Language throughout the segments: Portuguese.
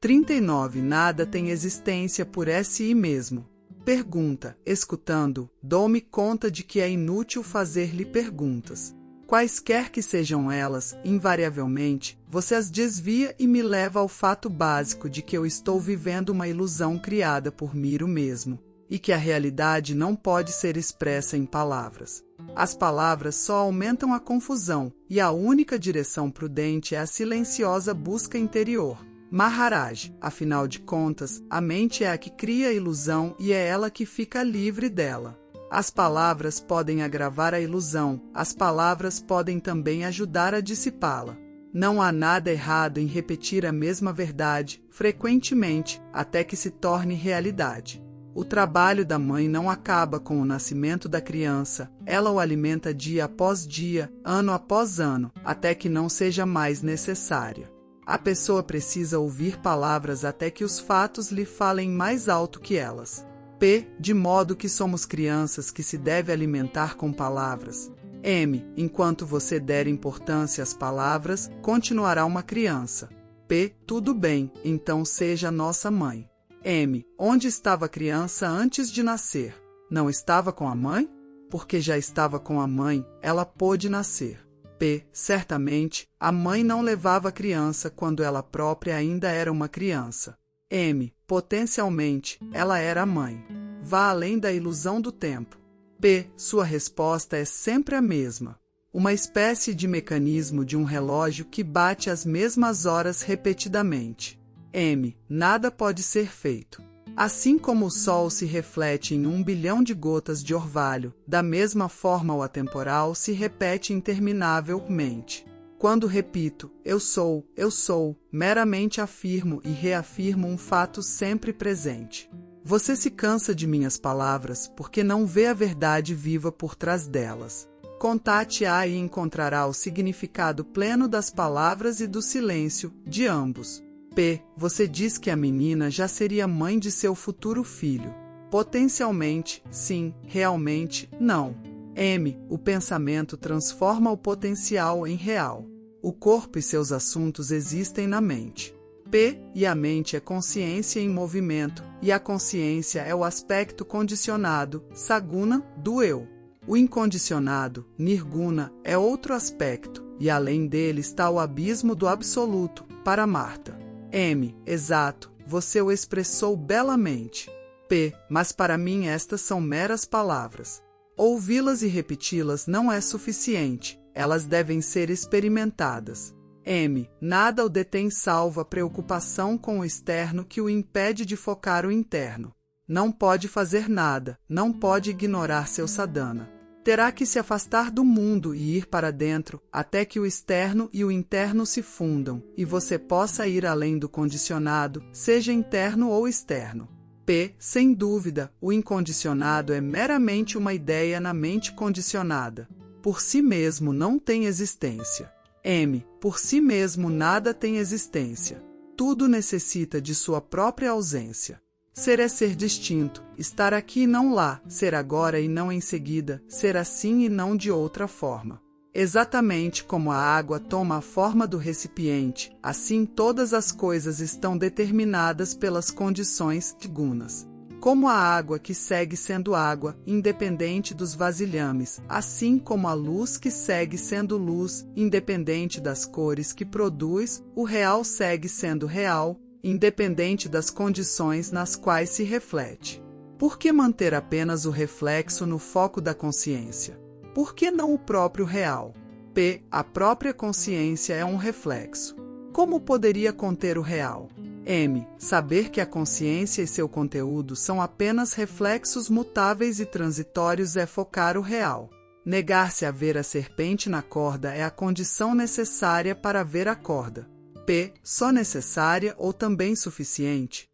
39. Nada tem existência por si mesmo. Pergunta. Escutando, dou-me conta de que é inútil fazer-lhe perguntas. Quaisquer que sejam elas, invariavelmente, você as desvia e me leva ao fato básico de que eu estou vivendo uma ilusão criada por mim mesmo, e que a realidade não pode ser expressa em palavras. As palavras só aumentam a confusão, e a única direção prudente é a silenciosa busca interior. Maharaj, afinal de contas, a mente é a que cria a ilusão e é ela que fica livre dela. As palavras podem agravar a ilusão, as palavras podem também ajudar a dissipá-la. Não há nada errado em repetir a mesma verdade, frequentemente, até que se torne realidade. O trabalho da mãe não acaba com o nascimento da criança, ela o alimenta dia após dia, ano após ano, até que não seja mais necessária. A pessoa precisa ouvir palavras até que os fatos lhe falem mais alto que elas. De modo que somos crianças que se deve alimentar com palavras. Enquanto você der importância às palavras, continuará uma criança. Tudo bem, então seja nossa mãe. Onde estava a criança antes de nascer? Não estava com a mãe? Porque já estava com a mãe, ela pôde nascer. Certamente, a mãe não levava a criança quando ela própria ainda era uma criança. Potencialmente, ela era a mãe. Vá além da ilusão do tempo. Sua resposta é sempre a mesma. Uma espécie de mecanismo de um relógio que bate as mesmas horas repetidamente. Nada pode ser feito. Assim como o sol se reflete em 1 bilhão de gotas de orvalho, da mesma forma o atemporal se repete interminavelmente. Quando repito, eu sou, meramente afirmo e reafirmo um fato sempre presente. Você se cansa de minhas palavras porque não vê a verdade viva por trás delas. Contate-a e encontrará o significado pleno das palavras e do silêncio, de ambos. Você diz que a menina já seria mãe de seu futuro filho. Potencialmente, sim, realmente, não. O pensamento transforma o potencial em real. O corpo e seus assuntos existem na mente. E a mente é consciência em movimento, e a consciência é o aspecto condicionado, saguna, do eu. O incondicionado, nirguna, é outro aspecto, e além dele está o abismo do absoluto, para Marta. Exato, você o expressou belamente. Mas para mim estas são meras palavras. Ouvi-las e repeti-las não é suficiente, elas devem ser experimentadas. Nada o detém salvo a preocupação com o externo que o impede de focar o interno. Não pode fazer nada, não pode ignorar seu sadhana. Terá que se afastar do mundo e ir para dentro, até que o externo e o interno se fundam, e você possa ir além do condicionado, seja interno ou externo. Sem dúvida, o incondicionado é meramente uma ideia na mente condicionada. Por si mesmo não tem existência. Por si mesmo nada tem existência. Tudo necessita de sua própria ausência. Ser é ser distinto, estar aqui e não lá, ser agora e não em seguida, ser assim e não de outra forma. Exatamente como a água toma a forma do recipiente, assim todas as coisas estão determinadas pelas condições de gunas. Como a água que segue sendo água, independente dos vasilhames, assim como a luz que segue sendo luz, independente das cores que produz, o real segue sendo real, independente das condições nas quais se reflete. Por que manter apenas o reflexo no foco da consciência? Por que não o próprio real? A própria consciência é um reflexo. Como poderia conter o real? Saber que a consciência e seu conteúdo são apenas reflexos mutáveis e transitórios é focar o real. Negar-se a ver a serpente na corda é a condição necessária para ver a corda. Só necessária ou também suficiente?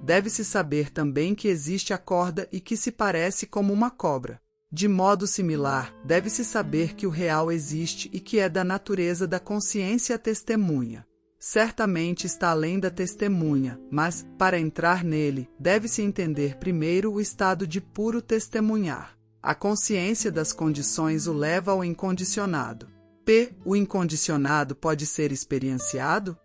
Deve-se saber também que existe a corda e que se parece como uma cobra. De modo similar, deve-se saber que o real existe e que é da natureza da consciência testemunha. Certamente está além da testemunha, mas, para entrar nele, deve-se entender primeiro o estado de puro testemunhar. A consciência das condições o leva ao incondicionado. O incondicionado pode ser experienciado?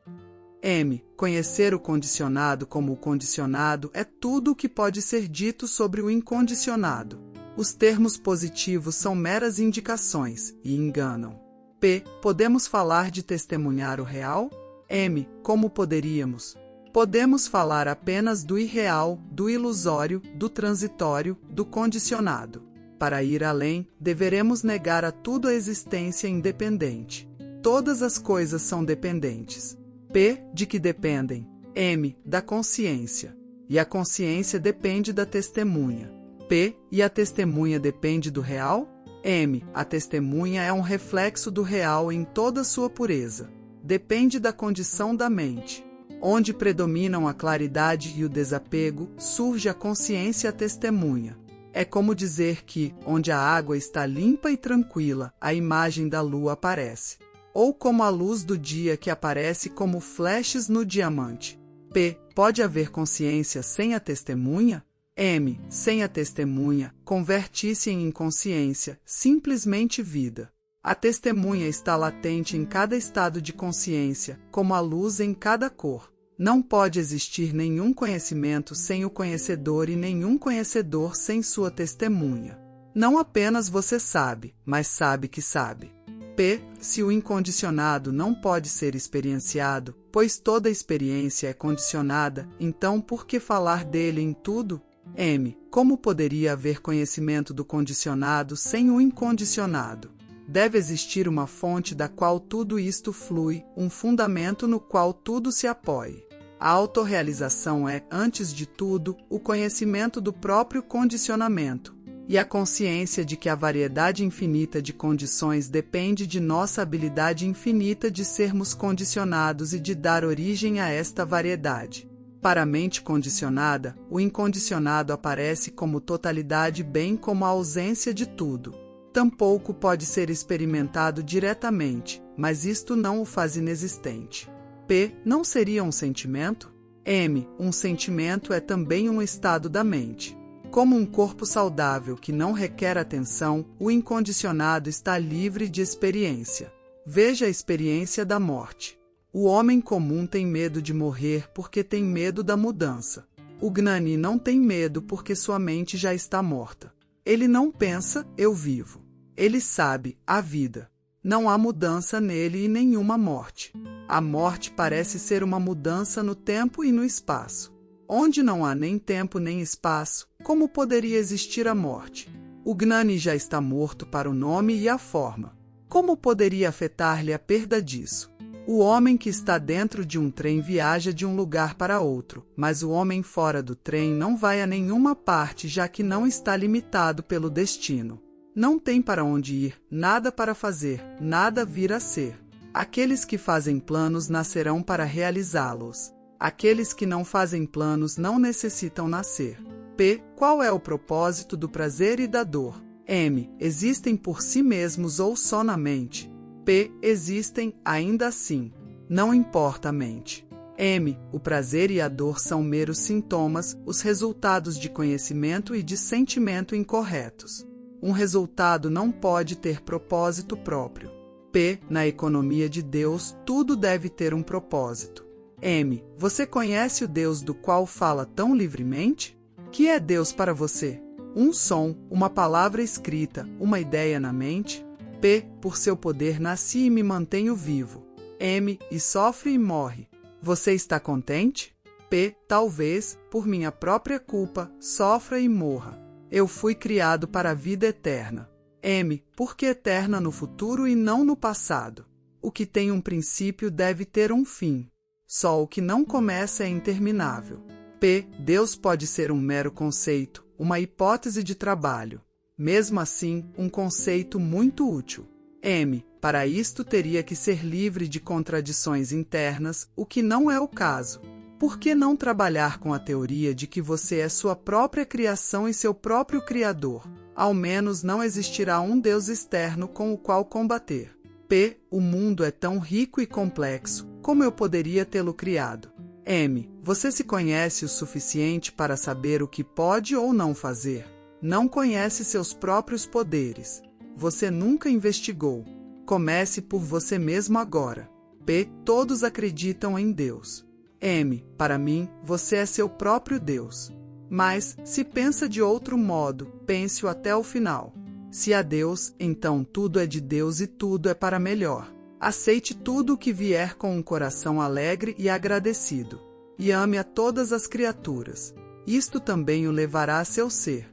M. Conhecer o condicionado como o condicionado é tudo o que pode ser dito sobre o incondicionado. Os termos positivos são meras indicações e enganam. P. Podemos falar de testemunhar o real? M. Como poderíamos? Podemos falar apenas do irreal, do ilusório, do transitório, do condicionado. Para ir além, deveremos negar a tudo a existência independente. Todas as coisas são dependentes. P. De que dependem? M. Da consciência. E a consciência depende da testemunha. P. E a testemunha depende do real? M. A testemunha é um reflexo do real em toda sua pureza. Depende da condição da mente. Onde predominam a claridade e o desapego, surge a consciência e a testemunha. É como dizer que, onde a água está limpa e tranquila, a imagem da lua aparece. Ou como a luz do dia que aparece como flashes no diamante. P. Pode haver consciência sem a testemunha? M. Sem a testemunha, converte-se em inconsciência, simplesmente vida. A testemunha está latente em cada estado de consciência, como a luz em cada cor. Não pode existir nenhum conhecimento sem o conhecedor e nenhum conhecedor sem sua testemunha. Não apenas você sabe, mas sabe que sabe. P. Se o incondicionado não pode ser experienciado, pois toda experiência é condicionada, então por que falar dele em tudo? M. Como poderia haver conhecimento do condicionado sem o incondicionado? Deve existir uma fonte da qual tudo isto flui, um fundamento no qual tudo se apoie. A autorrealização é, antes de tudo, o conhecimento do próprio condicionamento, e a consciência de que a variedade infinita de condições depende de nossa habilidade infinita de sermos condicionados e de dar origem a esta variedade. Para a mente condicionada, o incondicionado aparece como totalidade bem como a ausência de tudo. Tampouco pode ser experimentado diretamente, mas isto não o faz inexistente. P. Não seria um sentimento? M. Um sentimento é também um estado da mente. Como um corpo saudável que não requer atenção, o incondicionado está livre de experiência. Veja a experiência da morte. O homem comum tem medo de morrer porque tem medo da mudança. O Gnani não tem medo porque sua mente já está morta. Ele não pensa, eu vivo. Ele sabe, a vida. Não há mudança nele e nenhuma morte. A morte parece ser uma mudança no tempo e no espaço. Onde não há nem tempo nem espaço, como poderia existir a morte? O Gnani já está morto para o nome e a forma. Como poderia afetar-lhe a perda disso? O homem que está dentro de um trem viaja de um lugar para outro, mas o homem fora do trem não vai a nenhuma parte, já que não está limitado pelo destino. Não tem para onde ir, nada para fazer, nada vir a ser. Aqueles que fazem planos nascerão para realizá-los. Aqueles que não fazem planos não necessitam nascer. P. Qual é o propósito do prazer e da dor? M. Existem por si mesmos ou só na mente? P. Existem, ainda assim. Não importa a mente. M. O prazer e a dor são meros sintomas, os resultados de conhecimento e de sentimento incorretos. Um resultado não pode ter propósito próprio. P. Na economia de Deus, tudo deve ter um propósito. M. Você conhece o Deus do qual fala tão livremente? Que é Deus para você? Um som, uma palavra escrita, uma ideia na mente? P. Por seu poder nasci e me mantenho vivo. M. E sofre e morre. Você está contente? P. Talvez, por minha própria culpa, sofra e morra. Eu fui criado para a vida eterna. M. Porque eterna no futuro e não no passado. O que tem um princípio deve ter um fim. Só o que não começa é interminável. P. Deus pode ser um mero conceito, uma hipótese de trabalho. Mesmo assim, um conceito muito útil. M. Para isto teria que ser livre de contradições internas, o que não é o caso. Por que não trabalhar com a teoria de que você é sua própria criação e seu próprio criador? Ao menos não existirá um Deus externo com o qual combater. P. O mundo é tão rico e complexo, como eu poderia tê-lo criado? M. Você se conhece o suficiente para saber o que pode ou não fazer? Não conhece seus próprios poderes. Você nunca investigou. Comece por você mesmo agora. P. Todos acreditam em Deus. M. Para mim, você é seu próprio Deus. Mas, se pensa de outro modo, pense-o até o final. Se há Deus, então tudo é de Deus e tudo é para melhor. Aceite tudo o que vier com um coração alegre e agradecido. E ame a todas as criaturas. Isto também o levará a seu ser.